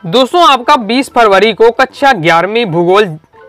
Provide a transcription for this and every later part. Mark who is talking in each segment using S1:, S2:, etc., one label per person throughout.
S1: दोस्तों आपका 20 फरवरी को कक्षा 11वीं भूगोल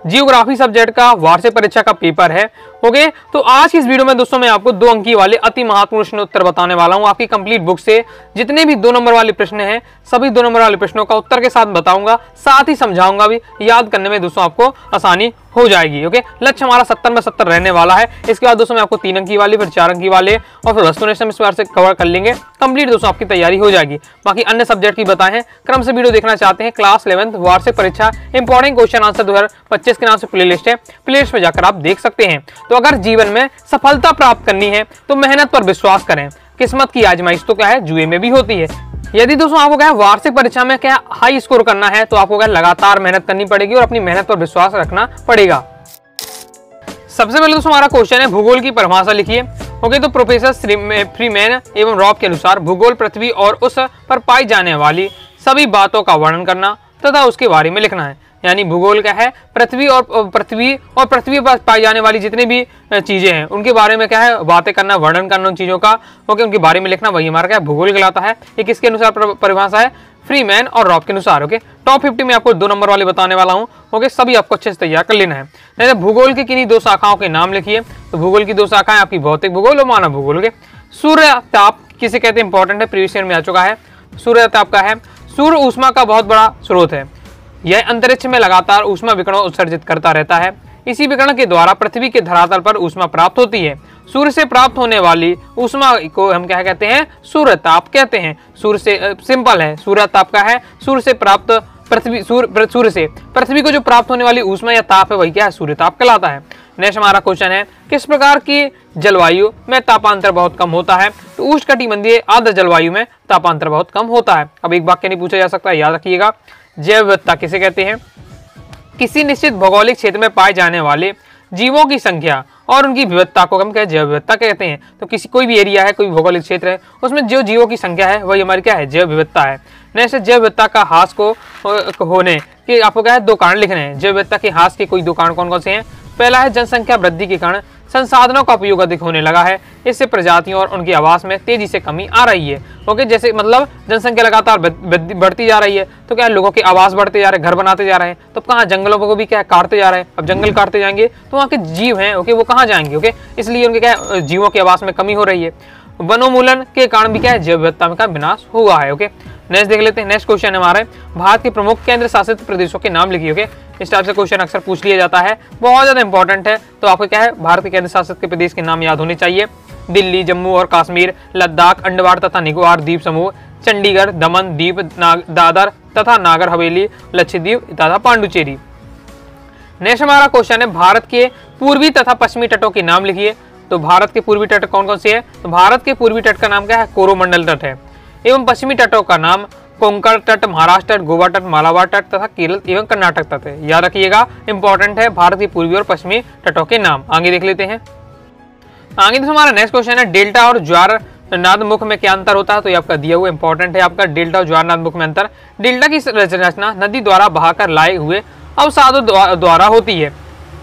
S1: जियोग्राफी सब्जेक्ट का वार्षिक परीक्षा का पेपर है। ओके, तो आज की इस वीडियो में दोस्तों मैं आपको 2 अंक वाले अति महत्वपूर्ण प्रश्न उत्तर बताने वाला हूं। आपकी कंप्लीट बुक से जितने भी 2 नंबर वाले प्रश्न हैं सभी 2 नंबर वाले प्रश्नों का उत्तर के साथ बताऊंगा, साथ ही समझाऊंगा भी। याद करने में दोस्तों आपको आसानी हो जाएगी। ओके, लक्ष्य हमारा 70 में 70 रहने वाला है। इसके बाद दोस्तों मैं आपको 3 अंक वाली, फिर 4 अंक वाले और फिर वस्तुनिष्ठ इस बार से कवर कर लेंगे। कंप्लीट दोस्तों आपकी तैयारी हो जाएगी। बाकी अन्य सब्जेक्ट की बताएं हैं, क्रम से वीडियो देखना चाहते हैं क्लास 11th वार्षिक परीक्षा इंपॉर्टेंट क्वेश्चन आंसर 2025 के नाम से प्लेलिस्ट है, प्लेलिस्ट में जाकर आप देख सकते हैं। तो अगर जीवन में सफलता प्राप्त करनी है तो मेहनत पर विश्वास करें। किस्मत की आजमाइश तो क्या है, जुए में भी होती है। यदि दोस्तों आपको क्या है वार्षिक परीक्षा में क्या हाई स्कोर करना है तो आपको क्या लगातार मेहनत करनी पड़ेगी और अपनी मेहनत पर विश्वास रखना पड़ेगा। सबसे पहले दोस्तों हमारा क्वेश्चन है भूगोल की परिभाषा लिखिए। ओके, तो प्रोफेसर फ्रीमैन एवं रॉब के अनुसार भूगोल पृथ्वी और उस पर पाई जाने वाली सभी बातों का वर्णन करना तथा उसके बारे में लिखना है। यानी भूगोल क्या है, पृथ्वी पर पाई जाने वाली जितनी भी चीजें हैं उनके बारे में क्या है बातें करना, वर्णन करना उन चीजों का। ओके, उनके बारे में लिखना, वही हमारा क्या है भूगोल कहलाता है। ये किसके अनुसार परिभाषा है, फ्रीमैन और रॉब के अनुसार। ओके, टॉप 50 में आपको 2 नंबर वाले बताने वाला हूँ। ओके, सभी आपको अच्छे से तैयार कर लेना है। जैसे भूगोल की किन्हीं 2 शाखाओं के नाम लिखिए। तो भूगोल की 2 शाखाएं आपकी भौतिक भूगोल और मानव भूगोल। ओके, सूर्य ताप किसे कहते हैं, इंपॉर्टेंट है, प्रीवियस ईयर में आ चुका है। सूर्य ताप का है, सूर्य ऊष्मा का बहुत बड़ा स्रोत है। यह अंतरिक्ष में लगातार ऊष्मा विकिरण उत्सर्जित करता रहता है। इसी विकिरण के द्वारा पृथ्वी के धरातल पर ऊष्मा प्राप्त होती है। सूर्य से प्राप्त होने वाली ऊष्मा को हम क्या कहते हैं, सूर्य ताप कहते हैं। सूर्य से सिंपल है, सूर्य ताप का है, सूर्य से प्राप्त सूर्य से पृथ्वी को जो प्राप्त होने वाली ऊष्मा या ताप है वही क्या है, सूर्य ताप कहलाता है। नेक्स्ट हमारा क्वेश्चन है किस प्रकार की जलवायु में तापांतर बहुत कम होता है। तो उष्णकटिबंधीय आर्द्र जलवायु में तापांतर बहुत कम होता है। अब एक वाक्य नहीं पूछा जा सकता, याद रखिएगा। जैव विविधता किसे कहते हैं, किसी निश्चित भौगोलिक क्षेत्र में पाए जाने वाले जीवों की संख्या और उनकी विविधता को हम क्या जैव विविधता कहते हैं। तो किसी कोई भी एरिया है, कोई भौगोलिक क्षेत्र है, उसमें जो जीवों की संख्या है वही हमारी क्या है, जैव विविधता है। नेक्स्ट जैव विविधता का ह्रास को होने के आपको क्या है 2 कारण लिखने हैं। जैव विविधता के ह्रास के कोई 2 कारण कौन कौन से हैं। पहला है जनसंख्या वृद्धि के कारण संसाधनों का उपयोग अधिक होने लगा है, इससे प्रजातियों और उनकी आवास में तेजी से कमी आ रही है। ओके, जैसे मतलब जनसंख्या लगातार बढ़ती जा रही है तो क्या लोगों के आवास बढ़ते जा रहे हैं, घर बनाते जा रहे हैं, तो कहाँ जंगलों को भी क्या काटते जा रहे हैं। अब जंगल काटते जाएंगे तो वहाँ के जीव हैं ओके वो कहाँ जाएंगे। ओके, इसलिए उनके क्या जीवों के आवास में कमी हो रही है। वनोन्मूलन के कारण भी क्या है जैव विविधता का विनाश हुआ है। ओके, नेक्स्ट देख लेते हैं। नेक्स्ट क्वेश्चन हमारे भारत के प्रमुख केंद्र शासित प्रदेशों के नाम लिखिए। ओके, इस टाइप से क्वेश्चन अक्सर पूछ लिया जाता है, बहुत ज्यादा इंपॉर्टेंट है। तो आपको क्या है भारत के केंद्र शासित के प्रदेश के नाम याद होने चाहिए। दिल्ली, जम्मू और कश्मीर, लद्दाख, अंडमान तथा निकोबार द्वीप समूह, चंडीगढ़, दमन द्वीप, दादर तथा नागर हवेली, लक्षद्वीप तथा पांडुचेरी। नेक्स्ट हमारा क्वेश्चन है भारत के पूर्वी तथा पश्चिमी तटों के नाम लिखिए। तो भारत के पूर्वी तट कौन कौन से हैं। तो भारत के पूर्वी तट का नाम क्या है, कोरोमंडल तट है। एवं पश्चिमी तटों का नाम कोंकण तट, महाराष्ट्र तट, गोवा तट, मालाबार तट तथा केरल एवं कर्नाटक तट है। याद रखिएगा, इंपॉर्टेंट है भारत के पूर्वी और पश्चिमी तटों के नाम। आगे देख लेते हैं। आगे तो हमारा नेक्स्ट क्वेश्चन है डेल्टा और ज्वारनाद मुख में क्या अंतर होता है। तो ये आपका दिया हुआ इंपॉर्टेंट है, आपका डेल्टा और ज्वारनाद मुख में अंतर। डेल्टा की रचना नदी द्वारा बहाकर लाए हुए अवसादों द्वारा होती है।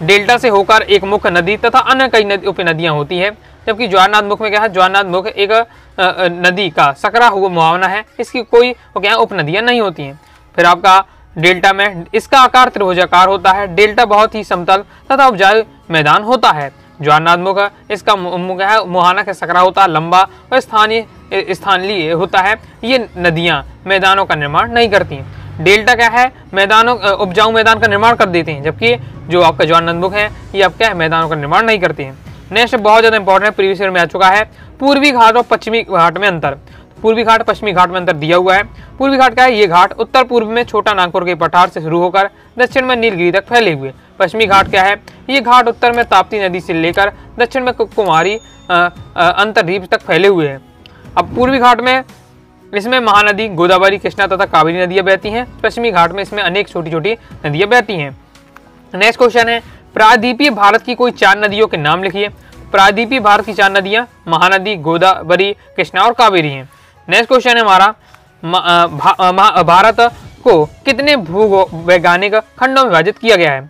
S1: डेल्टा से होकर एक मुख्य नदी तथा अन्य कई उपनदियां होती है, जबकि ज्वारनाद मुख में क्या है, ज्वारनाद मुख एक नदी का सकरा हुआ मुहावना है, इसकी कोई क्या उपनदियां नहीं होती हैं। फिर आपका डेल्टा में इसका आकार त्रिभुजाकार होता है। डेल्टा बहुत ही समतल तथा उपजाऊ मैदान होता है। ज्वारनाद मुख इसका मुख है मुहाना का सकरा होता है, लंबा और स्थानीय होता है। ये नदियां मैदानों का निर्माण नहीं करती हैं। डेल्टा क्या है, मैदानों उपजाऊ मैदान का निर्माण कर देते हैं, जबकि जो आपका ज्वारनाद मुख है ये आप क्या है मैदानों का निर्माण नहीं करते हैं। नेक्स्ट बहुत ज्यादा इंपॉर्टेंट है, प्रीवियस ईयर में आ चुका है। पूर्वी घाट और पश्चिमी घाट में अंतर। पूर्वी घाट पश्चिमी घाट में अंतर दिया हुआ है। पूर्वी घाट क्या है, ये घाट उत्तर पूर्व में छोटा नागपुर के पठार से शुरू होकर दक्षिण में नीलगिरी तक फैले हुए। पश्चिमी घाट क्या है, ये घाट उत्तर में ताप्ती नदी से लेकर दक्षिण में कुमारी अंतरद्वीप तक फैले हुए हैं। अब पूर्वी घाट में इसमें महानदी गोदावरी, कृष्णा तथा कावेरी नदियां बहती हैं। पश्चिमी घाट में इसमें अनेक छोटी छोटी नदियां बहती हैं। नेक्स्ट क्वेश्चन है प्रायद्वीपीय भारत की कोई 4 नदियों के नाम लिखिए। प्रायद्वीपीय भारत की 4 नदियां महानदी, गोदावरी, कृष्णा और कावेरी हैं। नेक्स्ट क्वेश्चन है हमारा भारत को कितने भूवैज्ञानिक खंडों में विभाजित किया गया है।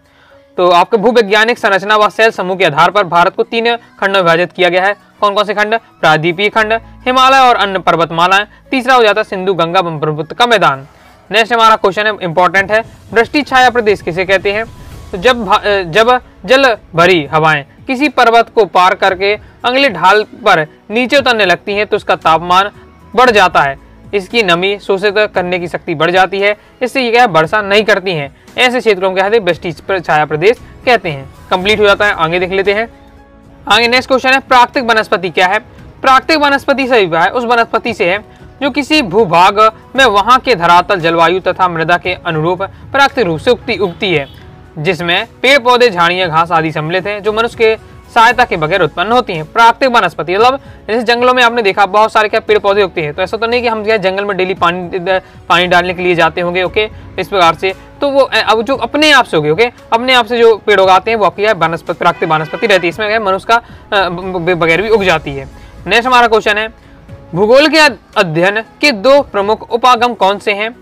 S1: तो आपके भूवैज्ञानिक संरचना व सेल समूह के आधार पर भारत को 3 खंडों में विभाजित किया गया है। कौन कौन से खंड? प्रायद्वीपीय खंड, हिमालय और अन्य पर्वतमालाएं, तीसरा हो जाता है सिंधु गंगा ब्रह्मपुत्र का मैदान। नेक्स्ट हमारा क्वेश्चन है, इंपॉर्टेंट है, वृष्टि छाया प्रदेश किसे कहते हैं? तो जब जल भरी हवाएं किसी पर्वत को पार करके अगले ढाल पर नीचे उतरने लगती हैं तो उसका तापमान बढ़ जाता है, इसकी नमी शोषित करने की शक्ति बढ़ जाती है, इससे ये क्या है, वर्षा नहीं करती हैं। ऐसे क्षेत्रों को कहते हैं वृष्टि छाया प्रदेश कहते हैं। कंप्लीट हो जाता है, आगे देख लेते हैं। आगे नेक्स्ट क्वेश्चन है, प्राकृतिक वनस्पति क्या है? प्राकृतिक वनस्पति से है उस वनस्पति से है जो किसी भूभाग में वहां के धरातल, जलवायु तथा मृदा के अनुरूप प्राकृतिक रूप से उगती है, जिसमें पेड़ पौधे, झाड़ियां, घास आदि सम्मिलित हैं, जो मनुष्य के सहायता के बगैर उत्पन्न होती हैं। प्राकृतिक वनस्पति मतलब जैसे जंगलों में आपने देखा बहुत सारे क्या पेड़ पौधे उगते हैं, तो ऐसा तो नहीं कि हम क्या जंगल में डेली पानी डालने के लिए जाते होंगे, ओके, इस प्रकार से, तो वो अब जो अपने आप से होगी, ओके, अपने आप से जो पेड़ उगाते हैं वो आपकी वनस्पति, प्राकृतिक वनस्पति रहती है, इसमें मनुष्य का बगैर भी उग जाती है। नेक्स्ट हमारा क्वेश्चन है, भूगोल के अध्ययन के दो प्रमुख उपागम कौन से हैं?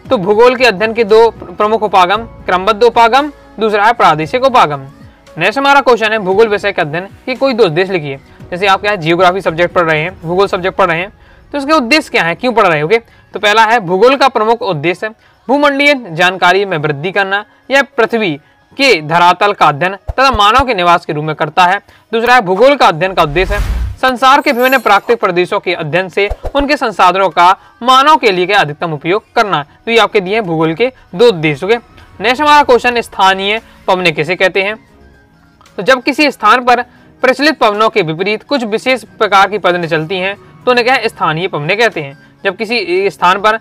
S1: तो भूगोल के अध्ययन के दो प्रमुख उपागम, क्रमबद्ध उपागम, दूसरा है प्रादेशिक उपागम। नेक्स्ट हमारा क्वेश्चन है, भूगोल विषय के अध्ययन के कोई दो उद्देश्य लिखिए। जैसे आप क्या है, जियोग्राफी सब्जेक्ट पढ़ रहे हैं, भूगोल सब्जेक्ट पढ़ रहे हैं, तो इसके उद्देश्य क्या है, क्यों पढ़ रहे हैं, ओके? तो पहला है, भूगोल का प्रमुख उद्देश्य भूमंडलीय जानकारी में वृद्धि करना, यह पृथ्वी के धरातल का अध्ययन तथा मानव के निवास के रूप में करता है। दूसरा है, भूगोल का अध्ययन का उद्देश्य है संसार के विभिन्न प्राकृतिक प्रदेशों के अध्ययन से उनके संसाधनों का मानव के लिए अधिकतम उपयोग करना। तो ये आपके दिए भूगोल के दो उद्देश्य, ओके? नेक्स्ट हमारा क्वेश्चन, स्थानीय पवनें किसे कहते हैं? तो जब किसी स्थान पर प्रचलित पवनों के विपरीत कुछ विशेष प्रकार की पवनें चलती हैं तो उन्हें क्या है, स्थानीय पवनें कहते हैं। जब किसी स्थान पर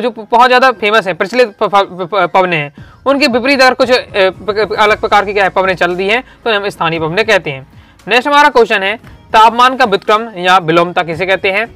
S1: जो बहुत ज्यादा फेमस है, प्रचलित पवनें हैं, उनके विपरीत अगर कुछ अलग प्रकार की क्या है पवनें चलती हैं तो हम स्थानीय पवनें कहते हैं। नेक्स्ट हमारा क्वेश्चन है, तापमान का व्युत्क्रम या विलोमता किसे कहते हैं?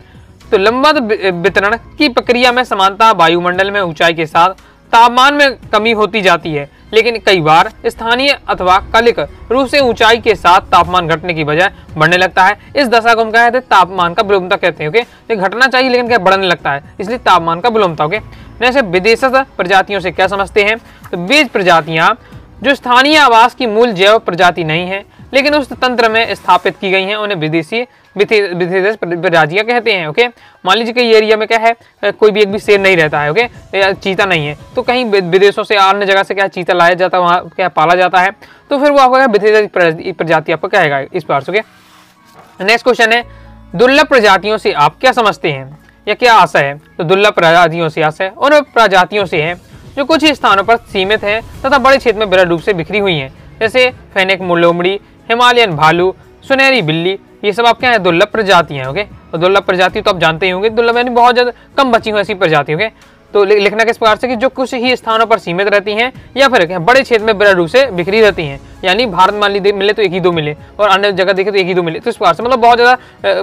S1: तो लंबवत वितरण की प्रक्रिया में समानता वायुमंडल में ऊंचाई के साथ तापमान में कमी होती जाती है, लेकिन कई बार स्थानीय अथवा कालिक रूप से ऊंचाई के साथ तापमान घटने की बजाय बढ़ने लगता है। इस दशा को हम कहते हैं तापमान का विलोमता कहते हैं, ओके? ये घटना चाहिए लेकिन क्या बढ़ने लगता है, इसलिए तापमान का विलोमता, ओके? जैसे विदेशज प्रजातियों से क्या समझते हैं? तो बीज प्रजातियां जो स्थानीय आवास की मूल जैव प्रजाति नहीं है लेकिन उस तंत्र में स्थापित की गई हैं, उन्हें विदेशी प्रजातियां कहते हैं, ओके? मान लीजिए कि ये एरिया में क्या है, कोई भी एक भी शेर नहीं रहता है, ओके, चीता नहीं है, तो कहीं विदेशों से अन्य जगह से क्या चीता लाया जाता है, वहाँ क्या पाला जाता है, तो फिर वो आपका विदेशी प्रजाति आपको क्या है इस बार से, ओके? नेक्स्ट क्वेश्चन है, दुर्लभ प्रजातियों से आप क्या समझते हैं या क्या आशा है? तो दुर्लभ प्रजातियों से आशा है उन प्रजातियों से है जो कुछ ही स्थानों पर सीमित है तथा बड़े क्षेत्र में विरल रूप से बिखरी हुई हैं, जैसे फेनिक लोमड़ी, हिमालयन भालू, सुनहरी बिल्ली, ये सब आपके यहाँ दुर्लभ प्रजातियां हैं, ओके? और दुर्लभ प्रजाति तो आप जानते ही होंगे, दुर्लभ यानी बहुत ज्यादा कम बची हुई ऐसी प्रजाति, ओके? तो लिखना किस प्रकार से कि जो कुछ ही स्थानों पर सीमित रहती हैं या फिर बड़े क्षेत्र में विरल रूप से बिखरी रहती हैं, यानी भारत मान लीजिए मिले तो एक ही दो मिले और अन्य जगह देखे तो एक ही दो मिले, तो इस प्रकार से मतलब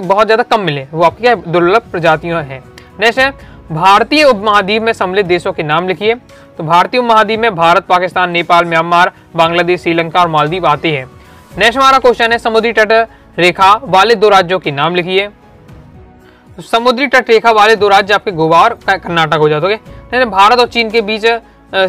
S1: बहुत ज्यादा कम मिले, वो आपकी क्या दुर्लभ प्रजातियां हैं। नेक्स्ट है, भारतीय उपमहाद्वीप में सम्मिलित देशों के नाम लिखिए। तो भारतीय उपमहाद्वीप में भारत, पाकिस्तान, नेपाल, म्यांमार, बांग्लादेश, श्रीलंका और मालदीव आते हैं। नेक्स्ट हमारा क्वेश्चन है, समुद्री तट रेखा वाले दो राज्यों के नाम लिखिए। तो समुद्री तट रेखा वाले दो राज्य आपके गोवा और कर्नाटक हो जाते हैं। भारत और चीन के बीच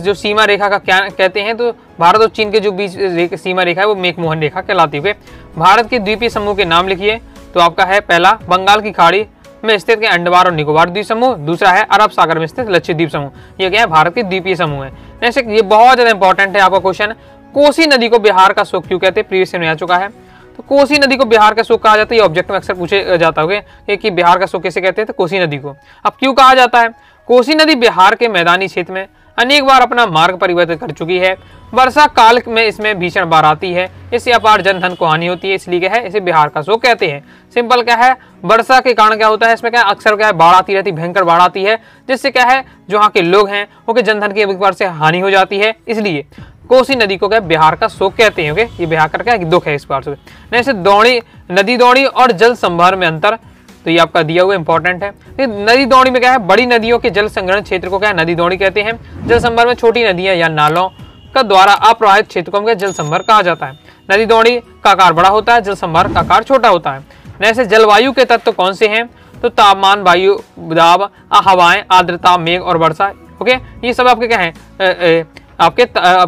S1: जो सीमा रेखा का क्या कहते हैं? तो भारत और चीन के जो बीच सीमा रेखा है वो मैकमोहन रेखा कहलाती है। भारत के द्वीपीय समूह के नाम लिखिए। तो आपका है पहला बंगाल की खाड़ी में स्थित के अंडमान और निकोबार द्वीप समूह, दूसरा है अरब सागर में स्थित लक्षद्वीप समूह। ये क्या है? भारत के द्वीपीय समूह है। नेक्स्ट ये बहुत ज्यादा इंपॉर्टेंट है आपका क्वेश्चन, कोसी नदी को बिहार का शोक क्यों कहते हैं? प्रीवियस में आ चुका है। तो कोसी नदी को बिहार का शोक कहा जाता है, ये ऑब्जेक्ट में अक्सर पूछे जाता है कि बिहार का शोक कैसे कहते हैं? तो कोसी नदी को। अब क्यों कहा जाता है? कोसी नदी बिहार के मैदानी क्षेत्र में अनेक बार अपना मार्ग परिवर्तित कर चुकी है। वर्षा काल में इसमें भीषण बाढ़ आती है, इससे अपार जनधन को हानि होती है, इसलिए क्या है इसे बिहार का शोक कहते हैं। सिंपल क्या है, वर्षा के कारण क्या होता है, इसमें क्या अक्सर क्या है बाढ़ आती रहती है, भयंकर बाढ़ आती है, जिससे क्या है जो वहाँ के लोग हैं उनके जनधन की एक बार से हानि हो जाती है, इसलिए कोसी नदी को क्या बिहार का शोक कहते हैं। ओके, ये बिहार का क्या दुख है इस बार से। जैसे दौड़ी, नदी दौड़ी और जल संभर में अंतर, तो ये आपका दिया हुआ इंपॉर्टेंट है। नदी दौड़ी में क्या है, बड़ी नदियों के जल संग्रहण क्षेत्र को क्या है नदी दौड़ी कहते हैं। जल संभर में छोटी नदियां या नालों का द्वारा अप्रवाहित क्षेत्र को जल संभर कहा जाता है। नदी दौड़ी का आकार बड़ा होता है, जल संभर का आकार छोटा होता है। जैसे जलवायु के तत्व कौन से हैं? तो तापमान, वायु दाब, हवाएं, आर्द्रता, मेघ और वर्षा। ओके, ये सब आपके क्या है आपके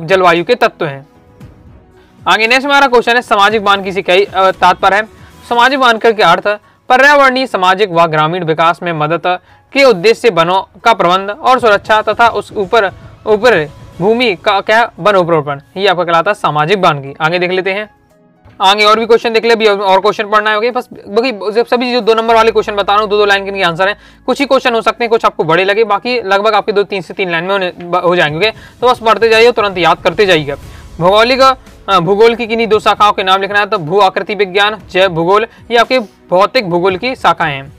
S1: जलवायु के तत्व हैं। आगे नेक्स्ट हमारा क्वेश्चन है सामाजिक मानकी से क्या तात्पर्य है? सामाजिक मानक के अर्थ पर्यावरणीय, सामाजिक व ग्रामीण विकास में मदद के उद्देश्य से वनों का प्रबंध और सुरक्षा तथा उस ऊपर भूमि का क्या वन उपरोपण, ये आपका कहलाता है सामाजिक वानिकी। आगे देख लेते हैं, आगे और भी क्वेश्चन देख ले, अभी और क्वेश्चन पढ़ना है। बस बाकी सभी जो 2 नंबर वाले क्वेश्चन बता रहा हूँ 2-2 लाइन के इनके आंसर हैं। कुछ ही क्वेश्चन हो सकते हैं, कुछ आपको बड़े लगे, बाकी लगभग आपके 3 से 3 लाइन में हो जाएंगे। तो बस पढ़ते जाइए, तुरंत याद करते जाइएगा। भूगोल की किन्हीं 2 शाखाओं के नाम लिखना है। तो भू आकृति विज्ञान, जैव भूगोल, ये आपके भौतिक भूगोल की शाखाएं हैं।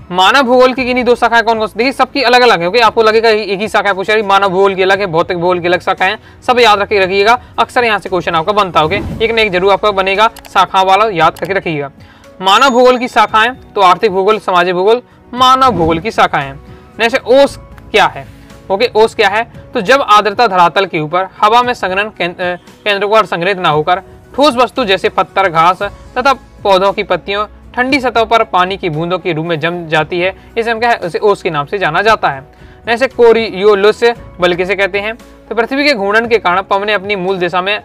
S1: मानव भूगोल की किन्हीं 2 शाखाएं कौन कौन सी, देखिए सबकी अलग अलग है। आपको लगेगा एक ही शाखा पूछ रही, मानव भूगोल की अलग है, भौतिक भूगोल की अलग शाखाएं हैं, सब याद रखिएगा। अक्सर यहाँ से क्वेश्चन आपका बनता होगा, एक न एक जरूर आपका बनेगा, शाखा वाला याद करके रखिएगा। मानव भूगोल की शाखाएं, तो आर्थिक भूगोल, सामाजिक भूगोल, मानव भूगोल की शाखाएं। नेक्स्ट ओस क्या है? ओके, ओस क्या है? तो जब आर्द्रता धरातल के ऊपर हवा में संघनन केंद्र पर संग्रहित न होकर ठोस वस्तु जैसे पत्थर, घास तथा पौधों की पत्तियों ठंडी सतह पर पानी की बूंदों के रूप में जम जाती है, इसे हम क्या है, उसे ओस के नाम से जाना जाता है। जैसे कोरियोलिस बल किसे कहते हैं? तो पृथ्वी के घूर्णन के कारण पवनें अपनी मूल दिशा में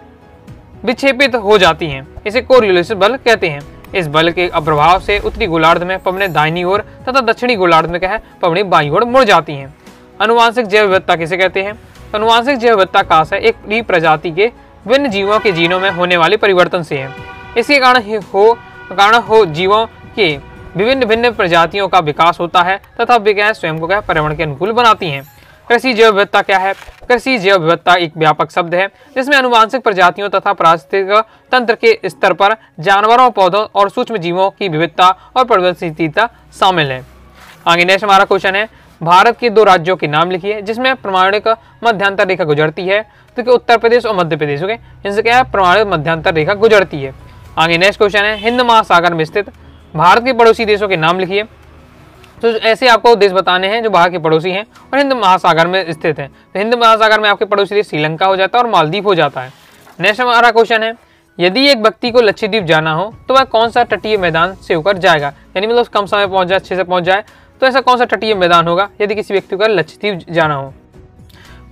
S1: विक्षेपित हो जाती हैं, इसे कोरियोलिस बल कहते हैं। इस बल के प्रभाव से उत्तरी गोलार्ध में पवनें दाहिनी ओर तथा दक्षिणी गोलार्ध में क्या है, पवनें बाईं ओर मुड़ जाती हैं। अनुवांशिक जैव विविधता किसे कहते हैं? अनुवांशिक जैव विविधता का आशय एक प्रजाति के विभिन्न जीवों के जीनों में होने वाले परिवर्तन से है। इसके कारण जीवों के विभिन्न भिन्न प्रजातियों का विकास होता है तथा वे स्वयं को पर्यावरण के अनुकूल बनाती हैं। कृषि जैव विविधता क्या है? कृषि जैव विविधता एक व्यापक शब्द है जिसमें अनुवांशिक प्रजातियों तथा पारिस्थितिक तंत्र के स्तर पर जानवरों, पौधों और सूक्ष्म जीवों की विविधता और परिवर्तनशीलता शामिल है। आगे नेक्स्ट हमारा क्वेश्चन है, भारत के 2 राज्यों के नाम लिखिए जिसमें प्रमाणिक मध्यांतर रेखा गुजरती है। तो उत्तर प्रदेश और मध्य प्रदेश, ओके, इनसे क्या है, प्रमाणिक मध्यांतर रेखा गुजरती है। आगे नेक्स्ट क्वेश्चन है, हिंद महासागर में स्थित भारत के पड़ोसी देशों के नाम लिखिए। तो ऐसे आपको देश बताने हैं जो भारत के पड़ोसी हैं और हिंद महासागर में स्थित हैं। तो हिंद महासागर में आपके पड़ोसी देश श्रीलंका हो जाता है और मालदीव हो जाता है। नेक्स्ट हमारा क्वेश्चन है, यदि एक व्यक्ति को लक्षद्वीप जाना हो तो वह कौन सा तटीय मैदान से होकर जाएगा? यानी मतलब कम समय पहुंच जाए, अच्छे से पहुंच जाए, तो ऐसा कौन सा तटीय मैदान होगा यदि किसी व्यक्ति को लक्षद्वीप जाना हो?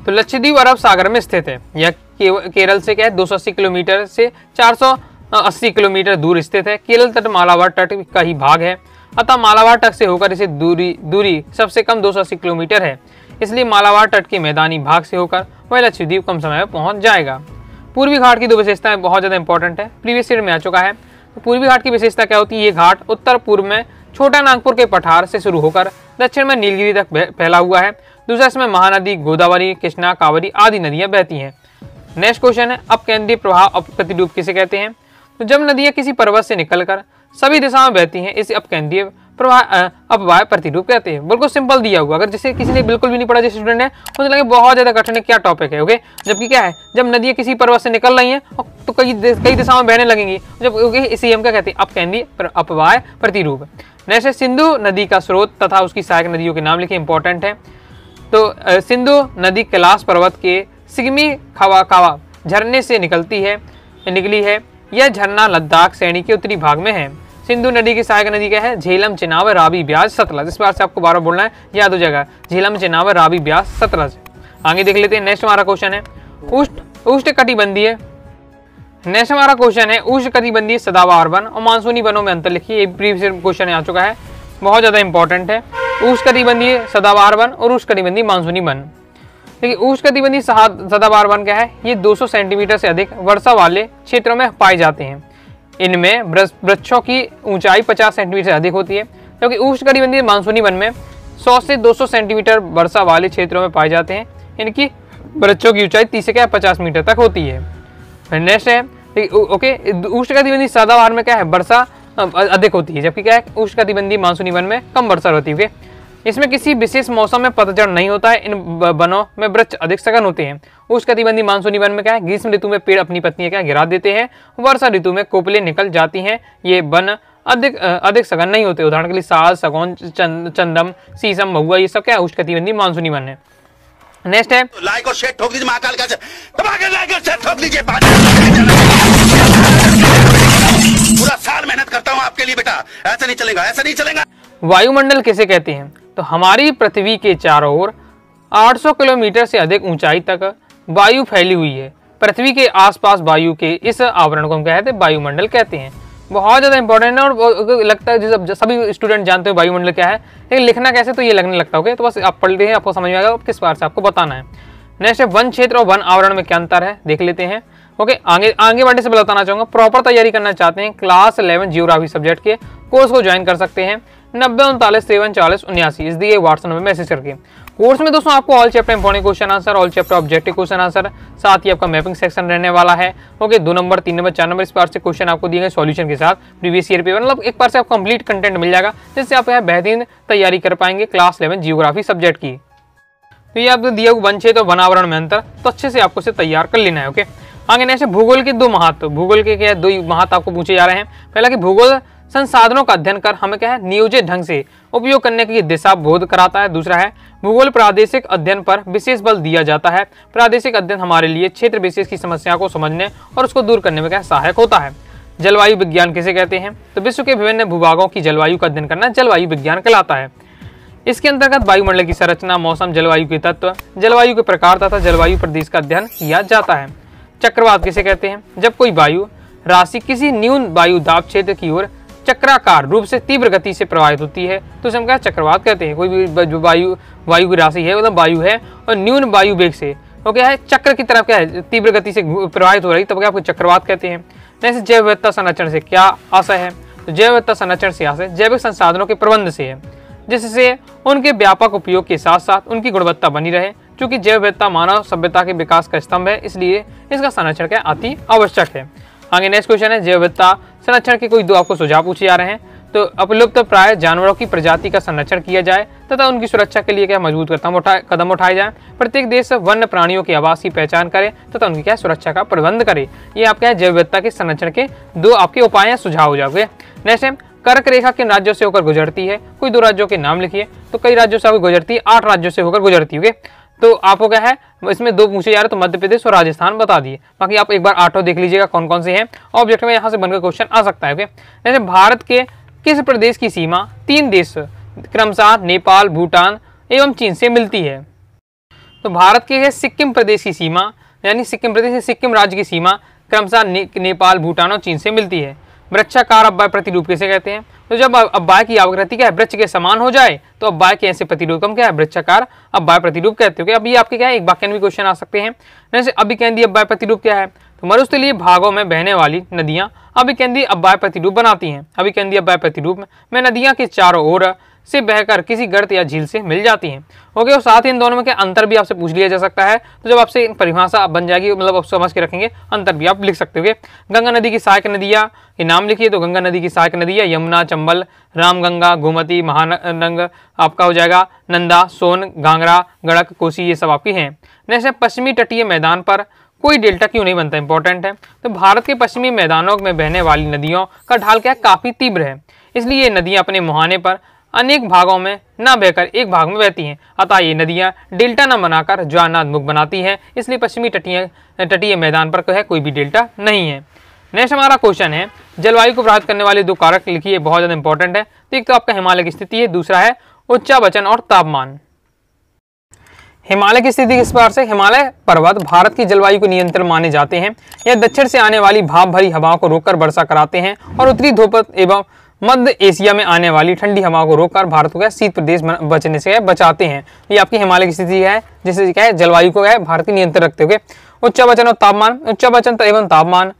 S1: तो लक्षद्वीप अरब सागर में स्थित है। यह केरल से क्या है, 280 किलोमीटर से 480 किलोमीटर दूर स्थित है। केरल तट मालाबार तट का ही भाग है, अतः मालाबार तट से होकर इसे दूरी सबसे कम 280 किलोमीटर है। इसलिए मालाबार तट के मैदानी भाग से होकर वह लक्षद्वीप कम समय में पहुंच जाएगा। पूर्वी घाट की 2 विशेषताएं बहुत ज्यादा इंपॉर्टेंट है, प्रीवियस ईयर में आ चुका है। तो पूर्वी घाट की विशेषता क्या होती है? ये घाट उत्तर पूर्व में छोटा नागपुर के पठार से शुरू होकर दक्षिण में नीलगिरी तक फैला हुआ है। दूसरा, इसमें महानदी, गोदावरी, कृष्णा, कावेरी आदि नदियां बहती हैं। नेक्स्ट क्वेश्चन है, अपकेंद्रीय प्रवाह अपप्रतिरूप किसे कहते हैं? तो जब नदियां किसी पर्वत से निकलकर सभी दिशा में बहती हैं, इसे अपकेंद्रीय प्रवाह अपवाह प्रतिरूप कहते हैं। बिल्कुल सिंपल दिया हुआ, अगर जिसे किसी ने बिल्कुल भी नहीं पढ़ा, जैसे स्टूडेंट है मुझे लगे बहुत ज्यादा कठिन है, क्या टॉपिक है, ओके। जबकि क्या है, जब नदियां किसी पर्वत से निकल रही हैं तो कई दिशाओं में बहने लगेंगी, जब इसे हम क्या कहते हैं, अपकेंद्रीय अपवाह प्रतिरूप। नेक्स्ट, सिंधु नदी का स्रोत तथा उसकी सहायक नदियों के नाम लिखे, इंपॉर्टेंट है। तो सिंधु नदी कैलाश पर्वत के सिगमी खावा झरने से निकली है। यह झरना लद्दाख श्रेणी के उत्तरी भाग में है। सिंधु नदी की सहायक नदी क्या है? झेलम, चेनाब, रावी, ब्यास, सतलज। इस बार से आपको 12 बोलना है, याद हो जाएगा, झेलम, चेनाब, रावी, ब्यास, सतलज। आगे देख लेते हैं। नेक्स्ट हमारा क्वेश्चन है उष्णकटिबंधीय। नेक्स्ट हमारा क्वेश्चन है उष्णकटिबंधीय सदाबहार वन और मानसूनी वनों में अंतर लिखिए। प्रीवियस क्वेश्चन आ चुका है, बहुत ज्यादा इंपॉर्टेंट है। उष्णकटिबंधीय सदाबहार वन और उष्णकटिबंधीय मानसूनी वन। देखिए, उष्णकटिबंधीय सदाबहार वन क्या है? ये 200 सेंटीमीटर से अधिक वर्षा वाले क्षेत्रों में पाए जाते हैं। इनमें वृक्षों की ऊंचाई 50 सेंटीमीटर से अधिक होती है, क्योंकि उष्णकटिबंधीय मानसूनी वन में 100 से 200 सेंटीमीटर वर्षा वाले क्षेत्रों में पाए जाते हैं। इनकी वृक्षों की ऊंचाई 30 से 50 मीटर तक होती है। नेक्स्ट है, ओके, उष्णकटिबंधीय सदाबहार में क्या है? वर्षा अधिक होती है, जबकि क्या है, उष्णकटिबंधीय मानसूनी वन में कम वर्षा होती है। इसमें किसी विशेष मौसम में पतझड़ नहीं होता है। इन वनों में वृक्ष अधिक सघन होते हैं। उष्णकटिबंधीय मानसूनी वन में क्या है? ग्रीष्म ऋतु में पेड़ अपनी पत्तियां क्या गिरा देते हैं, वर्षा ऋतु में कोपलें निकल जाती हैं। ये वन अधिक सघन नहीं होते। उदाहरण के लिए साल, सगौन, चंदम, शीशम, महुआ, ये सब क्या है? उष्णकटिबंधीय मानसूनी वन है। नेक्स्ट है,
S2: लाइक और शेयर ठोक दीजिए, महाकाल का लाइक और शेयर ठोक दीजिए। पूरा साल मेहनत करता हूँ आपके लिए बेटा, ऐसा नहीं चलेगा, ऐसा नहीं चलेगा।
S1: वायुमंडल किसे कहते हैं? तो हमारी पृथ्वी के चारों ओर 800 किलोमीटर से अधिक ऊंचाई तक वायु फैली हुई है। पृथ्वी के आसपास वायु के इस आवरण को हम कहते हैं वायुमंडल कहते हैं। बहुत ज़्यादा इंपॉर्टेंट है और लगता है जैसे सभी स्टूडेंट जानते हो वायुमंडल क्या है, लेकिन लिखना कैसे तो ये लगने लगता है। ओके, तो बस आप पढ़ लेते हैं, आपको समझ में आएगा किस बार से आपको बताना है। नेक्स्ट है वन क्षेत्र और वन आवरण में क्या अंतर है, देख लेते हैं। ओके, आगे बढ़ने से बताना चाहूँगा, प्रॉपर तैयारी करना चाहते हैं क्लास 11 जियोग्राफी सब्जेक्ट के कोर्स को ज्वाइन कर सकते हैं 9039534079 इस दिए व्हाट्सएप में मैसेज करके। कोर्स में दोस्तों आपको all chapter important question answer, all chapter objective question answer, साथ ही आपका मैपिंग सेक्शन रहने वाला है। ओके, 2 नंबर 3 नंबर 4 नंबर इस पार्ट से क्वेश्चन आपको दिए गए सॉल्यूशन के साथ प्रीवियस ईयर पेपर, मतलब एक बार से आपको कंप्लीट कंटेंट मिल जाएगा, जिससे आप यहाँ बेहतरीन तैयारी कर पाएंगे क्लास 11 जियोग्राफी सब्जेक्ट की। तो ये आपको दिया वन क्षेत्र और वनावरण में अंतर, तो अच्छे से आपको इसे तैयार कर लेना है। ओके, आगे नेक्स्ट भूगोल के 2 महत्व, भूगोल के क्या 2 महत्व आपको पूछे जा रहे हैं। पहला कि भूगोल संसाधनों का अध्ययन कर हमें क्या है नियोजित ढंग से उपयोग करने की दिशा बोध कराता है। दूसरा है भूगोल प्रादेशिक अध्ययन पर विशेष बल दिया जाता है। प्रादेशिक अध्ययन हमारे लिए क्षेत्र विशेष की समस्या को समझने और उसको दूर करने में क्या सहायक होता है। जलवायु विज्ञान किसे कहते हैं, तो विश्व के विभिन्न भूभागों की जलवायु का अध्ययन करना जलवायु विज्ञान कहलाता है। इसके अंतर्गत वायुमंडल की संरचना, मौसम, जलवायु के तत्व, जलवायु के प्रकार तथा जलवायु प्रदेश का अध्ययन किया जाता है। चक्रवात किसे कहते हैं, जब कोई वायु राशि किसी न्यून वायु दाब क्षेत्र की ओर चक्राकार रूप से तीव्र गति से प्रवाहित होती है तो उसे हम क्या चक्रवात कहते हैं। कोई भी जो वायु की राशि है मतलब वायु है और न्यून वायु वेग से वो क्या है चक्र की तरफ क्या है तीव्र गति से प्रवाहित हो रही, तब क्या आपको चक्रवात कहते हैं। जैसे जैव विविधता संरक्षण से क्या आशय है, तो जैव विविधता संरक्षण से आशय जैविक संसाधनों के प्रबंध से है, जिससे उनके व्यापक उपयोग के साथ साथ उनकी गुणवत्ता बनी रहे। क्योंकि जैव विविधता मानव सभ्यता के विकास का स्तंभ है, इसलिए इसका संरक्षण क्या अति आवश्यक है। आगे नेक्स्ट क्वेश्चन है जैव विविधता संरक्षण के कोई 2 आपको सुझाव पूछे जा रहे हैं। तो अपलुप्त प्राय जानवरों की प्रजाति का संरक्षण किया जाए तथा उनकी सुरक्षा के लिए क्या मजबूत कदम उठाए जाए। प्रत्येक देश वन्य प्राणियों के आवास की पहचान करे तथा उनकी क्या सुरक्षा का प्रबंध करे। ये आपके जैव विविधता के संरक्षण के 2 आपके उपाय सुझाव हो जाओगे। नेक्स्ट है कर्क रेखा किन राज्यों से होकर गुजरती है, कोई 2 राज्यों के नाम लिखिए। तो कई राज्यों से गुजरती है, 8 राज्यों से होकर गुजरती है। तो आपको क्या है इसमें 2 पूछे जा रहे, तो मध्य प्रदेश और राजस्थान बता दिए। बाकी आप एक बार 8 देख लीजिएगा कौन कौन से हैं, ऑब्जेक्ट में यहाँ से बनकर क्वेश्चन आ सकता है। जैसे भारत के किस प्रदेश की सीमा 3 देश क्रमशः नेपाल, भूटान एवं चीन से मिलती है। तो भारत के सिक्किम प्रदेश की सीमा यानी सिक्किम प्रदेश सिक्किम राज्य की सीमा क्रमशः नेपाल, भूटान और चीन से मिलती है। वृक्षाकार अव्यय प्रतिरूप किसे कहते हैं, तो जब अव्यय की आकृति क्या है वृक्ष के समान हो जाए तो अव्यय के ऐसे प्रतिरूप हम क्या है वृक्षाकार अव्यय प्रतिरूप कहते हो। अभी आपके क्या है एक वाक्य में भी क्वेश्चन आ सकते हैं। जैसे अभिकेंद्रीय अव्यय प्रतिरूप क्या है, तो मरुस्थलीय भागों में बहने वाली नदियां अभिकेंद्रीय अव्यय प्रतिरूप बनाती हैं। अभिकेंद्रीय अव्यय प्रतिरूप में नदियां के चारों ओर से बहकर किसी गर्त या झील से मिल जाती हैं। ओके, और साथ ही इन दोनों में क्या अंतर भी आपसे पूछ लिया जा सकता है। तो जब आपसे परिभाषा बन जाएगी मतलब आप समझ के रखेंगे अंतर भी आप लिख सकते हो। गंगा नदी की सहायक नदियां के नाम लिखिए। तो गंगा नदी की सहायक नदियां यमुना, चंबल, रामगंगा, गोमती, महानंदा आपका हो जाएगा, नंदा, सोन, घाघरा, गड़क, कोसी, ये सब आपकी हैं। नेक्स्ट पश्चिमी तटीय मैदान पर कोई डेल्टा क्यों नहीं बनता, इंपॉर्टेंट है। तो भारत के पश्चिमी मैदानों में बहने वाली नदियों का ढाल क्या काफी तीव्र है, इसलिए ये नदियां अपने मुहाने पर अनेक भागों में न बहकर एक भाग में बहती हैं। अतः ये नदियां डेल्टा न बनाकर ज्वारनादमुख बनाती हैं, इसलिए पश्चिमी तटीय मैदान पर है कोई भी डेल्टा नहीं है। नेक्स्ट हमारा क्वेश्चन है जलवायु को प्रभावित करने वाले 2 कारक लिखिए, बहुत ज्यादा इंपॉर्टेंट है। तो एक तो आपका हिमालय की स्थिति है, दूसरा है उच्चावचन और तापमान। हिमालय की स्थिति किस प्रकार से, हिमालय पर्वत भारत की जलवायु को नियंत्रण माने जाते हैं। यह दक्षिण से आने वाली भाप भरी हवाओं को रोककर वर्षा कराते हैं और उत्तरी ध्रुव एवं मध्य एशिया में आने वाली ठंडी हवाओं को रोककर भारत को शीत प्रदेश बचने से बचाते हैं। ये आपकी हिमालय की स्थिति है जिससे क्या है जलवायु को भारत की नियंत्रण रखते हुए। उच्चावचन और तापमान, उच्चावचन एवं तापमान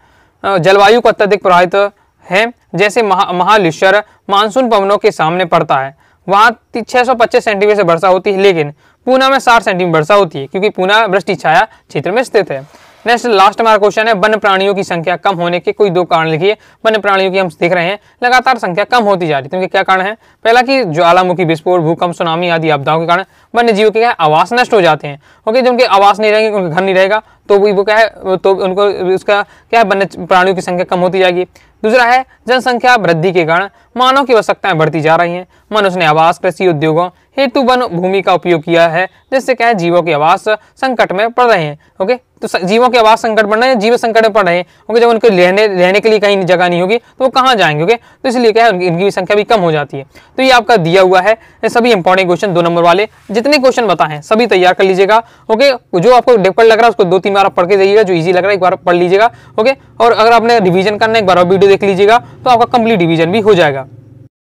S1: जलवायु को अत्यधिक प्रभावित है। जैसे महाबलेश्वर मानसून पवनों के सामने पड़ता है, वहाँ 625 सेंटीमीटर से वर्षा होती है, लेकिन पूना में 60 सेंटीमीटर वर्षा होती है क्योंकि पूना वृष्टि छाया क्षेत्र में स्थित है। नेक्स्ट लास्ट हमारा क्वेश्चन है वन्य प्राणियों की संख्या कम होने के कोई 2 कारण लिखिए। वन्य प्राणियों की हम देख रहे हैं लगातार संख्या कम होती जा रही है, तो क्या कारण है। पहला कि ज्वालामुखी विस्फोट, भूकंप, सुनामी आदि आपदाओं के कारण वन्य जीवों के आवास नष्ट हो जाते हैं। ओके, जब उनके आवास नहीं रहेंगे, उनके घर नहीं रहेगा तो वो क्या है तो उनको उसका क्या है वन्य प्राणियों की संख्या कम होती जाएगी। दूसरा है जनसंख्या वृद्धि के कारण मानव की आवश्यकताएं बढ़ती जा रही हैं। मनुष्य ने आवास, कृषि, उद्योगों हेतु वन भूमि का उपयोग किया है, जिससे क्या है जीवों के आवास संकट में पड़ रहे हैं। ओके, तो जीवों के आवास संकट पड़ रहे हैं, जीव संकट में पड़ रहे हैं। ओके, जब उनके रहने के लिए कहीं जगह नहीं होगी तो वो कहाँ जाएंगे। ओके, तो इसलिए क्या है इनकी संख्या भी कम हो जाती है। तो ये आपका दिया हुआ है, ये सभी इंपॉर्टेंट क्वेश्चन 2 नंबर वाले जितने क्वेश्चन बताए सभी तैयार कर लीजिएगा। ओके, जो आपको डिफिकल्ट लग रहा है उसको 2-3 बार आप पढ़ के जाइएगा, जो इजी लग रहा है एक बार पढ़ लीजिएगा। ओके, और अगर आपने रिवीजन करना है एक बार और वीडियो देख लीजिएगा तो आपका कंप्लीट रिवीजन भी हो जाएगा।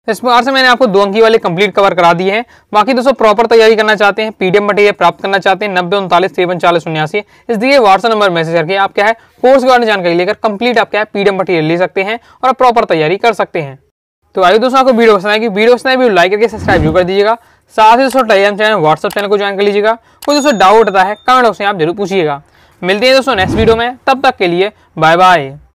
S1: इस प्रकार से मैंने आपको 2 अंकी वाले कंप्लीट कवर करा दिए हैं। बाकी दोस्तों प्रॉपर तैयारी करना चाहते हैं, पीडीएफ मटेरियल प्राप्त करना चाहते हैं 9039534079 इस दिए व्हाट्सएप नंबर मैसेज करके आप क्या है कोर्स के बारे में जानकारी लेकर कंप्लीट आप क्या है पीडीएफ मटेरियल ले सकते हैं और प्रॉपर तैयारी कर सकते हैं। तो आइए दोस्तों, आपको वीडियो पसंद आएगी, वीडियो पसंद आए लाइक करके सब्सक्राइब जरूर कर दीजिएगा। साथ ही दोस्तों टेलीग्राम चैनल व्हाट्सएप चैनल को ज्वाइन कर लीजिएगा। कोई दोस्तों डाउट आता है कमेंट बॉक्स में आप जरूर पूछिएगा। मिलते हैं दोस्तों नेक्स्ट वीडियो में, तब तक के लिए बाय बाय।